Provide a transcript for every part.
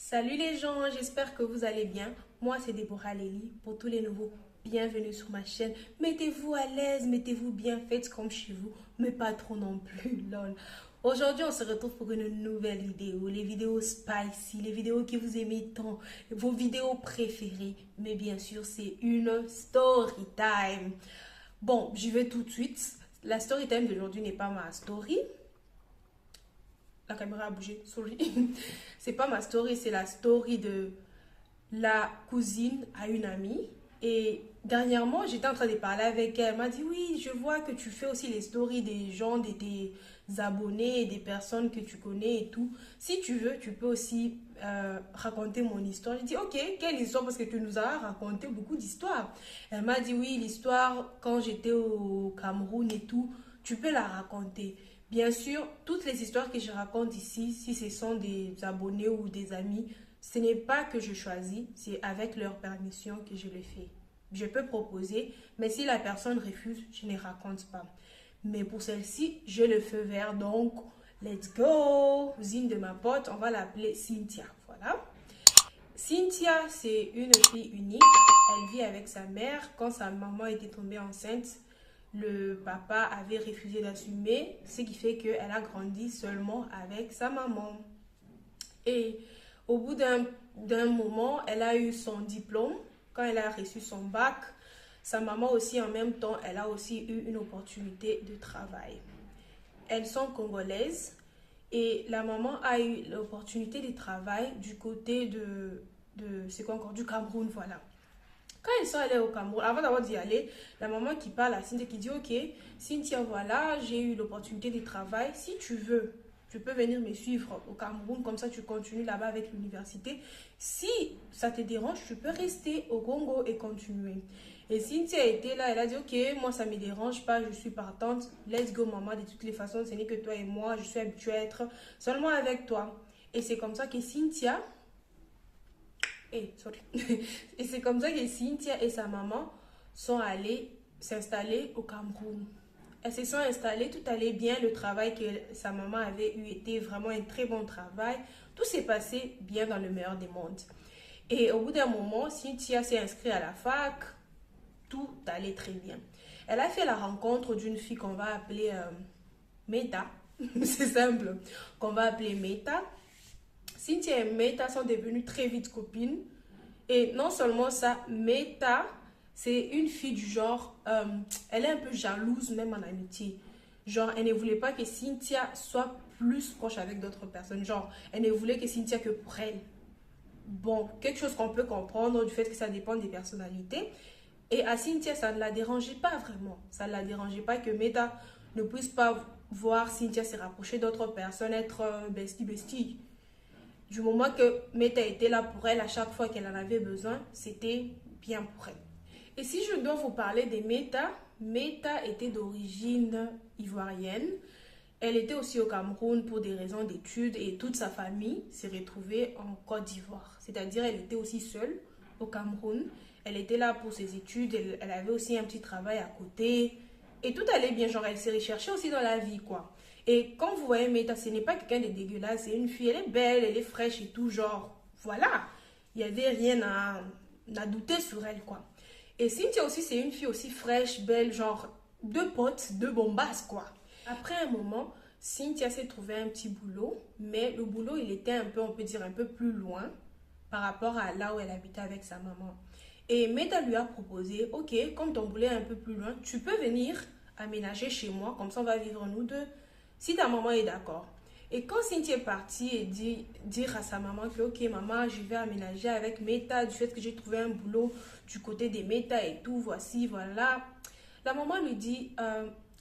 Salut les gens, j'espère que vous allez bien. Moi, c'est Déborah Lélie. Pour tous les nouveaux, bienvenue sur ma chaîne. Mettez-vous à l'aise, mettez-vous bien, faites comme chez vous, mais pas trop non plus, lol. Aujourd'hui, on se retrouve pour une nouvelle vidéo. Les vidéos spicy, les vidéos que vous aimez tant, vos vidéos préférées. Mais bien sûr, c'est une story time. Bon, j'y vais tout de suite. La story time d'aujourd'hui n'est pas ma story. La caméra a bougé, sorry. C'est pas ma story, c'est la story de la cousine à une amie. Et dernièrement, j'étais en train de parler avec elle. Elle m'a dit, oui, je vois que tu fais aussi les stories des gens, de tes abonnés, des personnes que tu connais et tout. Si tu veux, tu peux aussi raconter mon histoire. J'ai dit, ok, quelle histoire? Parce que tu nous as raconté beaucoup d'histoires. Elle m'a dit, oui, l'histoire quand j'étais au Cameroun et tout, tu peux la raconter. Bien sûr, toutes les histoires que je raconte ici, si ce sont des abonnés ou des amis, ce n'est pas que je choisis, c'est avec leur permission que je le fais. Je peux proposer, mais si la personne refuse, je ne raconte pas. Mais pour celle-ci, j'ai le feu vert, donc let's go! Cousine de ma pote, on va l'appeler Cynthia. Voilà. Cynthia, c'est une fille unique. Elle vit avec sa mère. Quand sa maman était tombée enceinte, le papa avait refusé d'assumer, ce qui fait qu'elle a grandi seulement avec sa maman. Et au bout d'un moment, elle a eu son diplôme. Quand elle a reçu son bac, sa maman aussi en même temps, elle a aussi eu une opportunité de travail. Elles sont congolaises et la maman a eu l'opportunité de travail du côté de c'est quoi encore, du Cameroun, voilà. Quand ils sont allés au Cameroun, avant d'avoir d'y aller, la maman qui parle à Cynthia qui dit, ok, Cynthia, voilà, j'ai eu l'opportunité de travail. Si tu veux, tu peux venir me suivre au Cameroun, comme ça tu continues là-bas avec l'université. Si ça te dérange, tu peux rester au Congo et continuer. Et Cynthia était là, elle a dit, ok, moi ça ne me dérange pas, je suis partante, let's go maman, de toutes les façons, ce n'est que toi et moi, je suis habituée à être seulement avec toi. Et c'est comme ça que Cynthia sorry. Et c'est comme ça que Cynthia et sa maman sont allées s'installer au Cameroun. Elles se sont installées, tout allait bien, le travail que sa maman avait eu était vraiment un très bon travail. Tout s'est passé bien dans le meilleur des mondes. Et au bout d'un moment, Cynthia s'est inscrite à la fac, tout allait très bien. Elle a fait la rencontre d'une fille qu'on va appeler Meta, c'est simple, qu'on va appeler Meta. Cynthia et Meta sont devenues très vite copines. Et non seulement ça, Meta, c'est une fille du genre, elle est un peu jalouse même en amitié. Genre, elle ne voulait pas que Cynthia soit plus proche avec d'autres personnes. Genre, elle ne voulait que Cynthia que pour elle. Bon, quelque chose qu'on peut comprendre du fait que ça dépend des personnalités. Et à Cynthia, ça ne la dérangeait pas vraiment. Ça ne la dérangeait pas que Meta ne puisse pas voir Cynthia se rapprocher d'autres personnes, être bestie. Du moment que Meta était là pour elle à chaque fois qu'elle en avait besoin, c'était bien pour elle. Et si je dois vous parler de Meta, Meta était d'origine ivoirienne. Elle était aussi au Cameroun pour des raisons d'études et toute sa famille s'est retrouvée en Côte d'Ivoire. C'est-à-dire elle était aussi seule au Cameroun. Elle était là pour ses études, elle avait aussi un petit travail à côté. Et tout allait bien, genre elle s'est recherchée aussi dans la vie, quoi. Et quand vous voyez Meta, ce n'est pas quelqu'un de dégueulasse, c'est une fille, elle est belle, elle est fraîche et tout, genre, voilà. Il n'y avait rien à douter sur elle, quoi. Et Cynthia aussi, c'est une fille aussi fraîche, belle, genre, deux potes, deux bombasses, quoi. Après un moment, Cynthia s'est trouvé un petit boulot, mais le boulot, il était un peu, on peut dire, un peu plus loin par rapport à là où elle habitait avec sa maman. Et Meta lui a proposé, ok, comme ton boulot est un peu plus loin, tu peux venir aménager chez moi, comme ça on va vivre nous deux, si ta maman est d'accord. Et quand Cynthia est partie et dire à sa maman que, ok maman, je vais aménager avec Meta, du fait que j'ai trouvé un boulot du côté des Meta et tout, voici, voilà. La maman lui dit,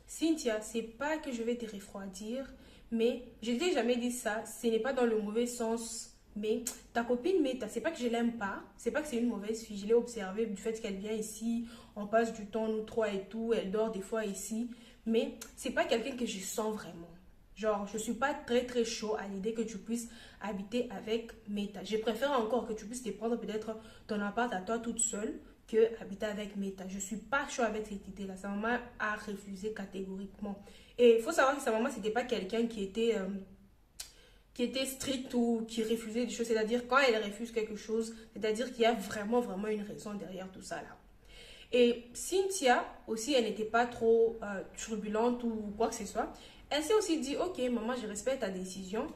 Cynthia, c'est pas que je vais te refroidir, mais je t'ai jamais dit ça, ce n'est pas dans le mauvais sens. Mais ta copine Meta, c'est pas que je l'aime pas, c'est pas que c'est une mauvaise fille. Je l'ai observée du fait qu'elle vient ici, on passe du temps nous trois et tout, elle dort des fois ici. Mais c'est pas quelqu'un que je sens vraiment. Genre, je suis pas très chaud à l'idée que tu puisses habiter avec Meta. Je préfère encore que tu puisses te prendre peut-être ton appart à toi toute seule que habiter avec Meta. Je suis pas chaud avec cette idée-là. Sa maman a refusé catégoriquement. Et il faut savoir que sa maman, c'était pas quelqu'un qui était stricte ou qui refusait des choses. C'est-à-dire quand elle refuse quelque chose, c'est-à-dire qu'il y a vraiment, vraiment une raison derrière tout ça là. Et Cynthia aussi, elle n'était pas trop turbulente ou quoi que ce soit. Elle s'est aussi dit, ok, maman, je respecte ta décision.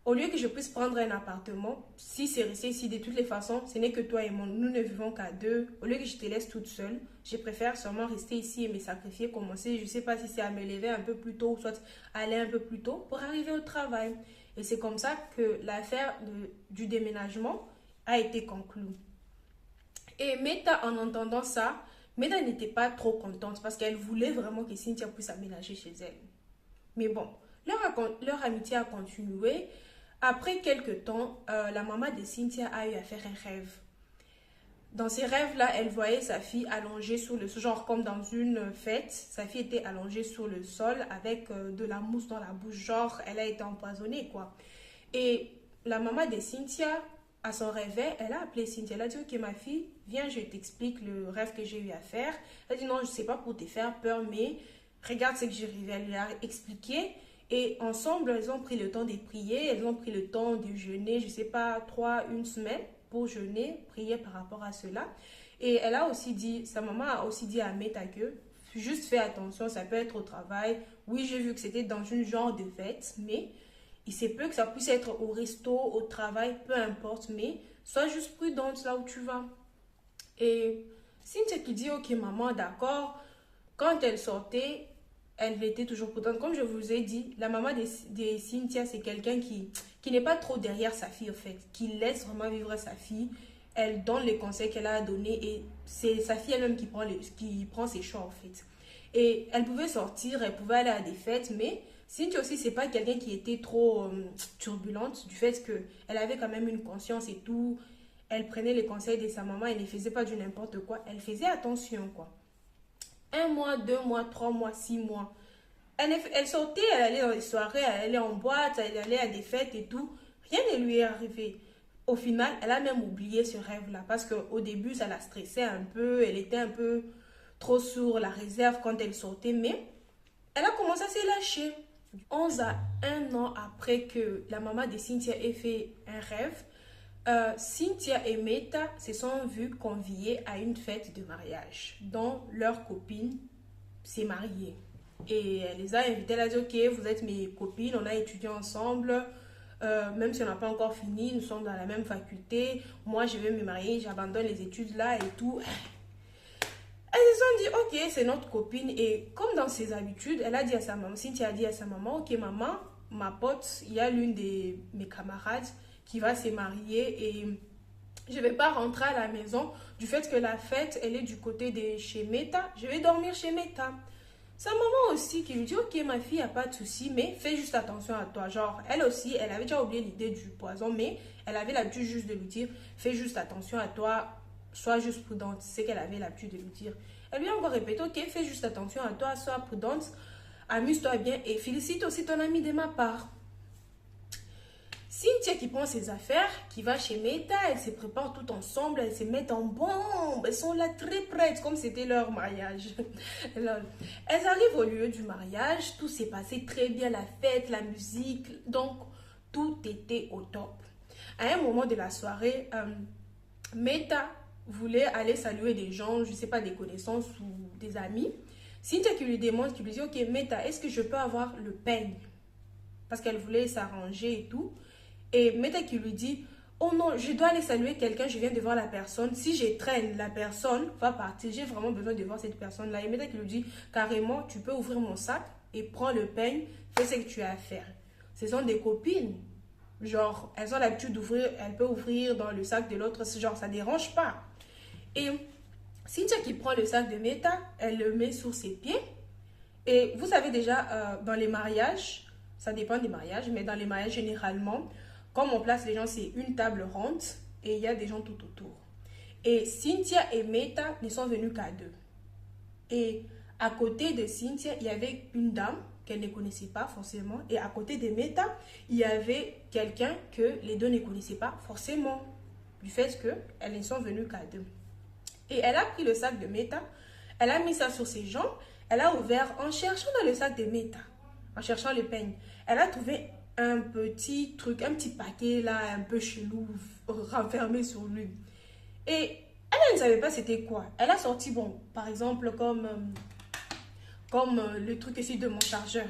Au lieu que je puisse prendre un appartement, si c'est resté ici de toutes les façons, ce n'est que toi et moi, nous ne vivons qu'à deux. Au lieu que je te laisse toute seule, je préfère seulement rester ici et me sacrifier, commencer, je ne sais pas si c'est à me lever un peu plus tôt, soit aller un peu plus tôt pour arriver au travail. Et c'est comme ça que l'affaire du déménagement a été conclue. Et Meta, en entendant ça, Meta n'était pas trop contente parce qu'elle voulait vraiment que Cynthia puisse aménager chez elle. Mais bon, leur amitié a continué. Après quelques temps, la maman de Cynthia a eu à faire un rêve. Dans ces rêves-là, elle voyait sa fille allongée sur le sol, genre comme dans une fête. Sa fille était allongée sur le sol avec de la mousse dans la bouche, genre elle a été empoisonnée, quoi. Et la maman de Cynthia, à son réveil, elle a appelé Cynthia. Elle a dit, ok ma fille, viens, je t'explique le rêve que j'ai eu à faire. Elle a dit, non, je ne sais pas pour te faire peur, mais regarde ce que j'ai arrivé à lui expliquer. Et ensemble, elles ont pris le temps de prier, elles ont pris le temps de jeûner, je ne sais pas, une semaine pour jeûner, prier par rapport à cela. Et elle a aussi dit, sa maman a aussi dit à Meta que, juste fais attention, ça peut être au travail. Oui, j'ai vu que c'était dans une genre de fête, mais il se peut que ça puisse être au resto, au travail, peu importe, mais sois juste prudente là où tu vas. Et Cynthia qui dit, ok maman, d'accord, quand elle sortait, elle était toujours prudente. Comme je vous ai dit, la maman de Cynthia, c'est quelqu'un qui n'est pas trop derrière sa fille, en fait. Qui laisse vraiment vivre sa fille. Elle donne les conseils qu'elle a à donner et c'est sa fille elle-même qui prend ses choix, en fait. Et elle pouvait sortir, elle pouvait aller à des fêtes, mais Cynthia aussi, c'est pas quelqu'un qui était trop turbulente du fait qu'elle avait quand même une conscience et tout. Elle prenait les conseils de sa maman, elle ne faisait pas du n'importe quoi. Elle faisait attention, quoi. 1 mois, 2 mois, 3 mois, 6 mois. Elle sortait, elle allait dans les soirées, elle allait en boîte, elle allait à des fêtes et tout. Rien ne lui est arrivé. Au final, elle a même oublié ce rêve-là parce qu'au début, ça la stressait un peu. Elle était un peu trop sur la réserve quand elle sortait, mais elle a commencé à se lâcher. 11 à 1 an après que la maman de Cynthia ait fait un rêve, Cynthia et Meta se sont vues conviées à une fête de mariage dont leur copine s'est mariée. Et elle les a invitées, elle a dit, ok, vous êtes mes copines, on a étudié ensemble, même si on n'a pas encore fini, nous sommes dans la même faculté, moi je vais me marier, j'abandonne les études là et tout. Elles se sont dit, ok, c'est notre copine. Et comme dans ses habitudes, elle a dit à sa maman, Cynthia a dit à sa maman, ok maman, ma pote, il y a l'une de mes camarades qui va se marier et je ne vais pas rentrer à la maison du fait que la fête, elle est du côté de chez Meta. Je vais dormir chez Meta. Sa maman aussi qui lui dit, ok ma fille, il n'y a pas de souci, mais fais juste attention à toi. Genre, elle aussi, elle avait déjà oublié l'idée du poison, mais elle avait l'habitude juste de lui dire, fais juste attention à toi, sois juste prudente. C'est qu'elle avait l'habitude de lui dire. Elle lui a encore répété, ok, fais juste attention à toi, sois prudente, amuse-toi bien et félicite aussi ton ami de ma part. Cynthia qui prend ses affaires, qui va chez Meta, elles se préparent toutes ensemble, elles se mettent en bombe, elles sont là très prêtes, comme c'était leur mariage. Elles arrivent au lieu du mariage, tout s'est passé très bien, la fête, la musique, donc tout était au top. À un moment de la soirée, Meta voulait aller saluer des gens, je ne sais pas, des connaissances ou des amis. Cynthia qui lui demande, qui lui dit, ok Meta, est-ce que je peux avoir le peigne? Parce qu'elle voulait s'arranger et tout. Et Meta qui lui dit, oh non, je dois aller saluer quelqu'un, je viens de voir la personne. Si je traîne, la personne va partir. J'ai vraiment besoin de voir cette personne-là. Et Meta qui lui dit, carrément, tu peux ouvrir mon sac et prends le peigne, fais ce que tu as à faire. Ce sont des copines. Genre, elles ont l'habitude d'ouvrir, elles peuvent ouvrir dans le sac de l'autre. Genre, ça ne dérange pas. Et Cynthia qui prend le sac de Meta, elle le met sur ses pieds. Et vous savez déjà, dans les mariages, ça dépend des mariages, mais dans les mariages, généralement, comme on place les gens, c'est une table ronde et il y a des gens tout autour. Et Cynthia et Meta ne sont venus qu'à deux. Et à côté de Cynthia, il y avait une dame qu'elle ne connaissait pas forcément. Et à côté de Meta, il y avait quelqu'un que les deux ne connaissaient pas forcément. Du fait qu'elles ne sont venues qu'à deux. Et elle a pris le sac de Meta, elle a mis ça sur ses jambes, elle a ouvert en cherchant dans le sac de Meta, en cherchant le peigne. Elle a trouvé un petit truc, un petit paquet là, un peu chelou, renfermé sur lui. Et elle ne savait pas c'était quoi. Elle a sorti, bon, par exemple, comme le truc ici de mon chargeur.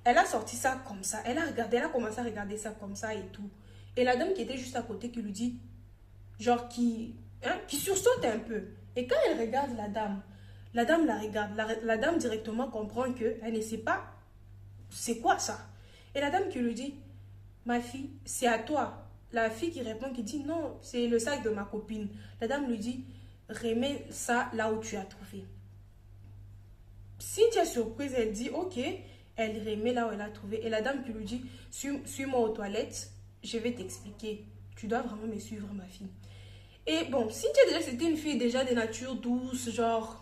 Elle a sorti ça comme ça. Elle a regardé, elle a commencé à regarder ça comme ça et tout. Et la dame qui était juste à côté qui lui dit, genre qui sursaute un peu. Et quand elle regarde la dame la regarde. La dame directement comprend qu'elle ne sait pas c'est quoi ça. Et la dame qui lui dit, ma fille, c'est à toi. La fille qui répond, qui dit, non, c'est le sac de ma copine. La dame lui dit, remets ça là où tu as trouvé. Cynthia surprise, elle dit, ok. Elle remet là où elle a trouvé. Et la dame qui lui dit, suis-moi aux toilettes, je vais t'expliquer. Tu dois vraiment me suivre, ma fille. Et bon, Cynthia, déjà, c'était une fille déjà de nature douce, genre...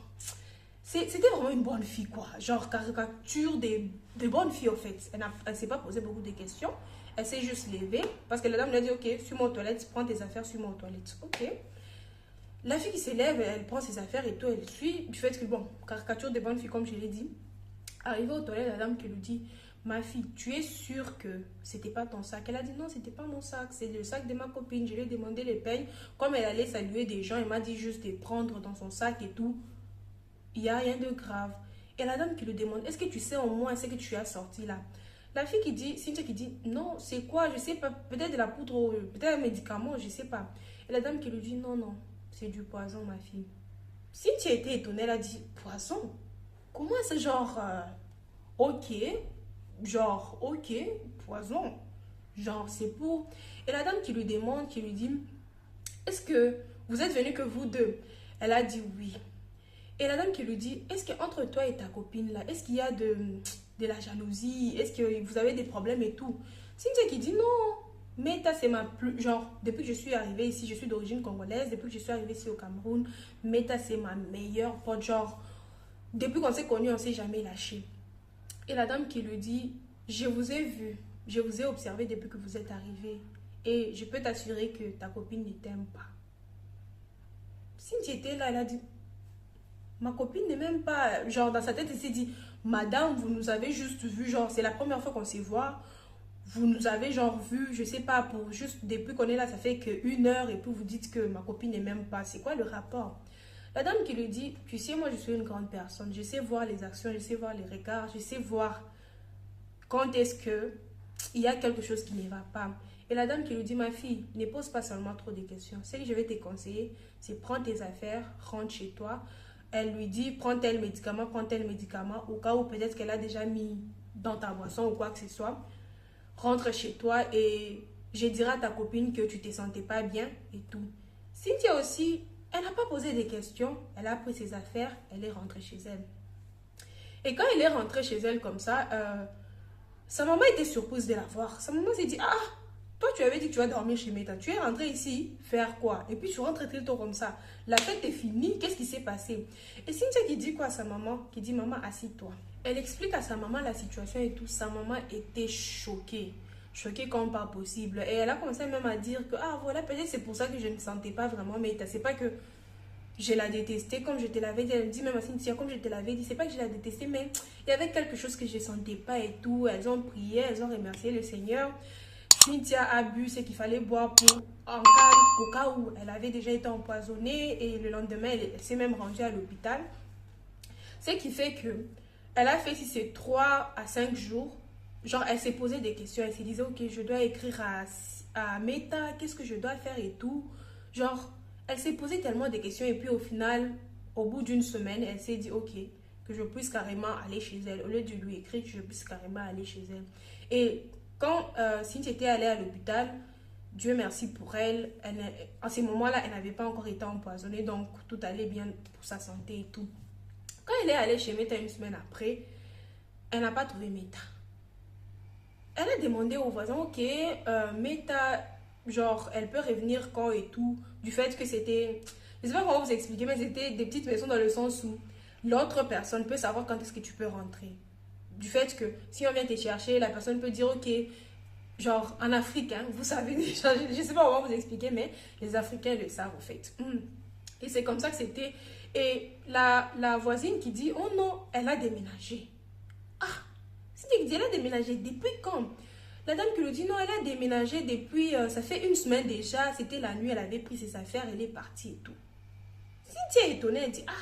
C'était vraiment une bonne fille, quoi. Genre, caricature des bonnes filles, en fait. Elle ne s'est pas posé beaucoup de questions. Elle s'est juste levée. Parce que la dame lui a dit, ok, suis-moi aux toilettes, prends tes affaires, suis-moi aux toilettes. Ok. La fille qui s'élève, elle prend ses affaires et tout, elle suit. Du fait que, bon, caricature des bonnes filles, comme je l'ai dit. Arrivée aux toilettes, la dame qui lui dit, ma fille, tu es sûre que c'était pas ton sac? Elle a dit, non, c'était pas mon sac, c'est le sac de ma copine. Je lui ai demandé les peignes. Comme elle allait saluer des gens, elle m'a dit juste de prendre dans son sac et tout. Il n'y a rien de grave. Et la dame qui lui demande, est-ce que tu sais au moins ce que tu as sorti là? La fille qui dit, Cynthia qui dit, non, c'est quoi? Je sais pas, peut-être de la poudre, peut-être un médicament, je sais pas. Et la dame qui lui dit, non, non, c'est du poison, ma fille. Cynthia était étonnée, elle a dit, poison? Comment c'est genre, ok, genre, ok, poison, genre, c'est pour... Et la dame qui lui demande, qui lui dit, est-ce que vous êtes venus que vous deux? Elle a dit oui. Et la dame qui lui dit, est-ce qu'entre toi et ta copine là, est-ce qu'il y a de la jalousie? Est-ce que vous avez des problèmes et tout? Cynthia qui dit non. Meta, c'est ma plus... Genre, depuis que je suis arrivée ici, je suis d'origine congolaise, depuis que je suis arrivée ici au Cameroun, Meta, c'est ma meilleure pote. Genre, depuis qu'on s'est connus, on ne s'est jamais lâché. Et la dame qui lui dit, je vous ai vu, je vous ai observé depuis que vous êtes arrivé. Et je peux t'assurer que ta copine ne t'aime pas. Cynthia était là, elle a dit, ma copine n'est même pas... Genre, dans sa tête, elle s'est dit, madame, vous nous avez juste vu, genre, c'est la première fois qu'on s'est voit. Vous nous avez, genre, vu, je sais pas, pour juste, depuis qu'on est là, ça fait qu'une heure, et puis vous dites que ma copine n'est même pas. C'est quoi le rapport? La dame qui lui dit, tu sais, moi, je suis une grande personne. Je sais voir les actions, je sais voir les regards, je sais voir quand est-ce que il y a quelque chose qui ne va pas. Et la dame qui lui dit, ma fille, ne pose pas seulement trop de questions. Ce que je vais te conseiller, c'est prendre tes affaires, rentre chez toi. Elle lui dit, prends tel médicament, au cas où peut-être qu'elle a déjà mis dans ta boisson ou quoi que ce soit. Rentre chez toi et je dirai à ta copine que tu ne te sentais pas bien et tout. Cynthia aussi, elle n'a pas posé des questions. Elle a pris ses affaires, elle est rentrée chez elle. Et quand elle est rentrée chez elle comme ça, sa maman était surprise de la voir. Sa maman s'est dit, ah, toi tu avais dit que tu vas dormir chez Meta. Tu es rentrée ici faire quoi? Et puis tu rentres très tôt comme ça. La fête est finie, qu'est-ce qui s'est passé? Et Cynthia qui dit quoi à sa maman? Qui dit, maman, assis-toi. Elle explique à sa maman la situation et tout. Sa maman était choquée. Choquée comme pas possible. Et elle a commencé même à dire que, ah voilà, peut-être c'est pour ça que je ne sentais pas vraiment Meta. C'est pas que je la détestais comme je te l'avais dit. Elle dit même à Cynthia, comme je te l'avais dit, c'est pas que je la détestais, mais il y avait quelque chose que je ne sentais pas et tout. Elles ont prié, elles ont remercié le Seigneur. Cynthia a bu ce qu'il fallait boire au cas où elle avait déjà été empoisonnée. Et le lendemain, elle s'est même rendue à l'hôpital. Ce qui fait que elle a fait, si c'est 3 à 5 jours, genre elle s'est posé des questions. Elle se disait, ok, je dois écrire à Meta, qu'est-ce que je dois faire et tout. Genre, elle s'est posé tellement de questions et puis au final, au bout d'une semaine, elle s'est dit, ok, que je puisse carrément aller chez elle. Au lieu de lui écrire, que je puisse carrément aller chez elle. Et quand Cynthia était allée à l'hôpital, Dieu merci pour elle, en ces moments-là, elle n'avait pas encore été empoisonnée, donc tout allait bien pour sa santé et tout. Quand elle est allée chez Meta une semaine après, elle n'a pas trouvé Meta. Elle a demandé aux voisins, ok, Meta, genre, elle peut revenir quand et tout, du fait que c'était, je ne sais pas comment vous expliquer, mais c'était des petites maisons dans le sens où l'autre personne peut savoir quand est-ce que tu peux rentrer. Du fait que si on vient te chercher, la personne peut dire, ok, genre en Afrique, hein, vous savez déjà, je ne sais pas comment vous expliquer, mais les Africains le savent en fait. Et c'est comme ça que c'était. Et la voisine qui dit, oh non, elle a déménagé. Ah, c'est-à-dire qu'elle a déménagé depuis quand? La dame qui lui dit non, elle a déménagé depuis, ça fait une semaine déjà, c'était la nuit, elle avait pris ses affaires, elle est partie et tout. Cynthia est étonnée, elle dit ah,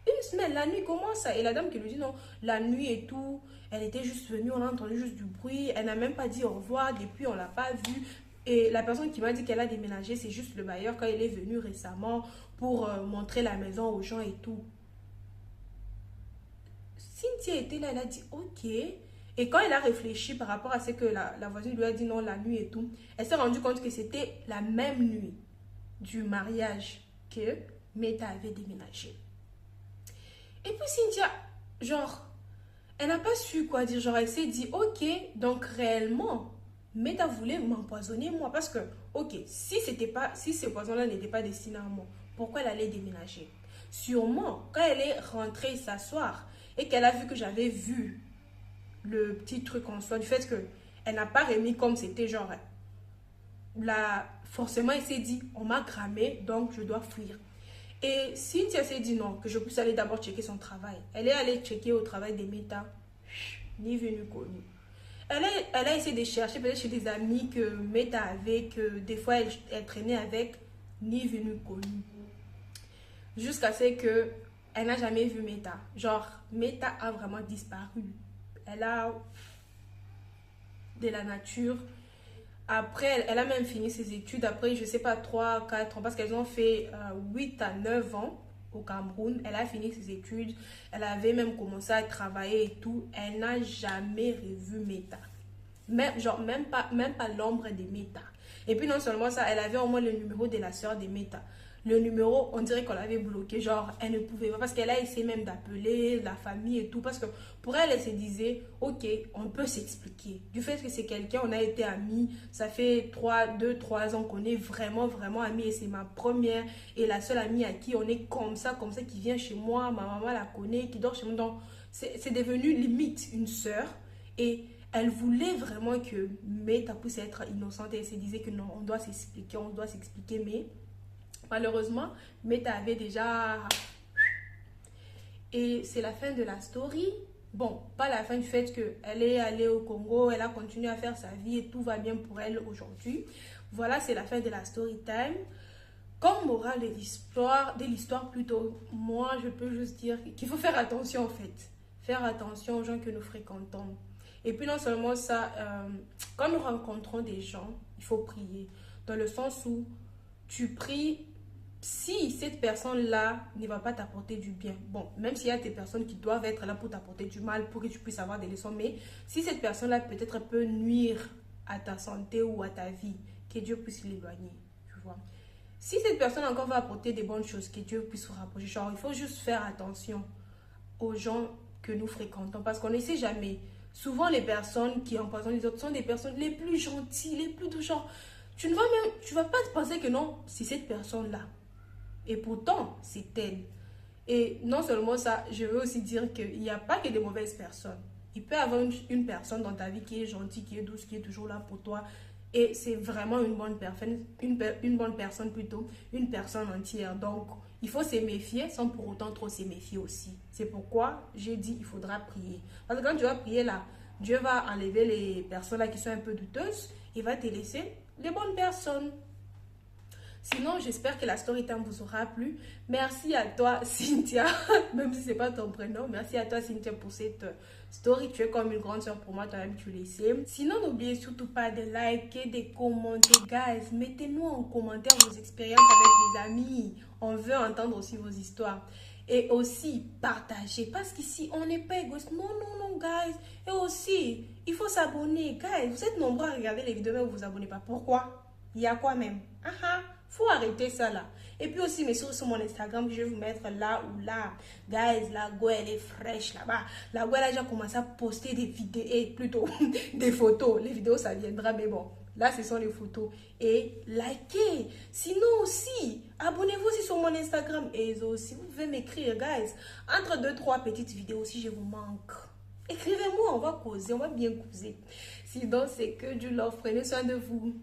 une semaine, la nuit, comment ça? Et la dame qui lui dit non, la nuit et tout, elle était juste venue, on a entendu juste du bruit, elle n'a même pas dit au revoir, depuis on l'a pas vue. Et la personne qui m'a dit qu'elle a déménagé, c'est juste le bailleur quand il est venu récemment pour montrer la maison aux gens et tout. Cynthia était là, elle a dit ok. Et quand elle a réfléchi par rapport à ce que la voisine lui a dit non, la nuit et tout, elle s'est rendue compte que c'était la même nuit du mariage que Meta avait déménagé. Et puis Cynthia, genre, elle n'a pas su quoi dire. Genre, elle s'est dit, ok, donc réellement, Meta voulait m'empoisonner moi. Parce que, ok, si ce poison-là n'était pas destiné à moi, pourquoi elle allait déménager? Sûrement, quand elle est rentrée s'asseoir et qu'elle a vu que j'avais vu le petit truc en soi, du fait que elle n'a pas remis comme c'était genre, là, forcément, elle s'est dit, on m'a cramé, donc je dois fuir. Et Cynthia s'est dit non, que je puisse aller d'abord checker son travail. Elle est allée checker au travail des Meta, ni vu ni connu. Elle a essayé de chercher peut-être chez des amis que Meta avait, que des fois elle traînait avec, ni vu ni connu. Jusqu'à ce que elle n'a jamais vu Meta. Genre, Meta a vraiment disparu. Elle a de la nature. Après, elle a même fini ses études. Après, je sais pas, 3, 4 ans, parce qu'elles ont fait 8 à 9 ans au Cameroun. Elle a fini ses études. Elle avait même commencé à travailler et tout. Elle n'a jamais revu Meta. Même pas l'ombre de Meta. Et puis non seulement ça, elle avait au moins le numéro de la soeur de Meta. Le numéro, on dirait qu'on l'avait bloqué. Genre, elle ne pouvait pas. Parce qu'elle a essayé même d'appeler la famille et tout. Parce que pour elle, elle se disait, ok, on peut s'expliquer. Du fait que c'est quelqu'un, on a été amis. Ça fait 2, 3 ans qu'on est vraiment, vraiment amis. Et c'est ma première et la seule amie à qui on est comme ça, qui vient chez moi. Ma maman la connaît, qui dort chez moi. Donc, c'est devenu limite une sœur. Et elle voulait vraiment que Meta puisse être innocente. Et elle se disait que non, on doit s'expliquer, mais malheureusement, Meta avait déjà... Et c'est la fin de la story. Bon, pas la fin du fait qu'elle est allée au Congo, elle a continué à faire sa vie et tout va bien pour elle aujourd'hui. Voilà, c'est la fin de la story time. Comme morale de l'histoire plutôt, moi je peux juste dire qu'il faut faire attention en fait. Faire attention aux gens que nous fréquentons. Et puis non seulement ça, quand nous rencontrons des gens, il faut prier. Dans le sens où tu pries si cette personne-là ne va pas t'apporter du bien. Bon, même s'il y a des personnes qui doivent être là pour t'apporter du mal, pour que tu puisses avoir des leçons, mais si cette personne-là peut-être peut nuire à ta santé ou à ta vie, que Dieu puisse l'éloigner, tu vois. Si cette personne encore va apporter des bonnes choses, que Dieu puisse se rapprocher. Genre, il faut juste faire attention aux gens que nous fréquentons, parce qu'on ne sait jamais. Souvent, les personnes qui empoisonnent les autres sont des personnes les plus gentilles, les plus touchantes. Tu vas pas te penser que non, c'est cette personne-là. Et pourtant, c'est elle. Et non seulement ça, je veux aussi dire qu'il n'y a pas que des mauvaises personnes. Il peut y avoir une personne dans ta vie qui est gentille, qui est douce, qui est toujours là pour toi. Et c'est vraiment une bonne personne, une bonne personne plutôt, une personne entière. Donc, il faut se méfier sans pour autant trop se méfier aussi. C'est pourquoi j'ai dit il faudra prier. Parce que quand tu vas prier là, Dieu va enlever les personnes là qui sont un peu douteuses. Il va te laisser les bonnes personnes. Sinon, j'espère que la story time vous aura plu. Merci à toi, Cynthia, même si ce n'est pas ton prénom. Merci à toi, Cynthia, pour cette story. Tu es comme une grande soeur pour moi, toi-même, tu le sais. Sinon, n'oubliez surtout pas de liker, de commenter. Guys, mettez-nous en commentaire vos expériences avec des amis. On veut entendre aussi vos histoires. Et aussi, partagez. Parce qu'ici, on n'est pas égoïste. Non, non, non, guys. Et aussi, il faut s'abonner. Guys, vous êtes nombreux à regarder les vidéos, mais vous ne vous abonnez pas. Pourquoi? Il y a quoi même? Faut arrêter ça là. Et puis aussi, mes sources sur mon Instagram, je vais vous mettre là ou là. Guys, la go, elle est fraîche là-bas. La go, elle a déjà commencé à poster des vidéos, et plutôt des photos. Les vidéos, ça viendra, mais bon. Là, ce sont les photos. Et likez. Sinon aussi, abonnez-vous aussi sur mon Instagram. Et aussi, vous pouvez m'écrire, guys. Entre 2, 3 petites vidéos, si je vous manque. Écrivez-moi, on va causer, on va bien causer. Sinon, c'est que du love. Prenez soin de vous.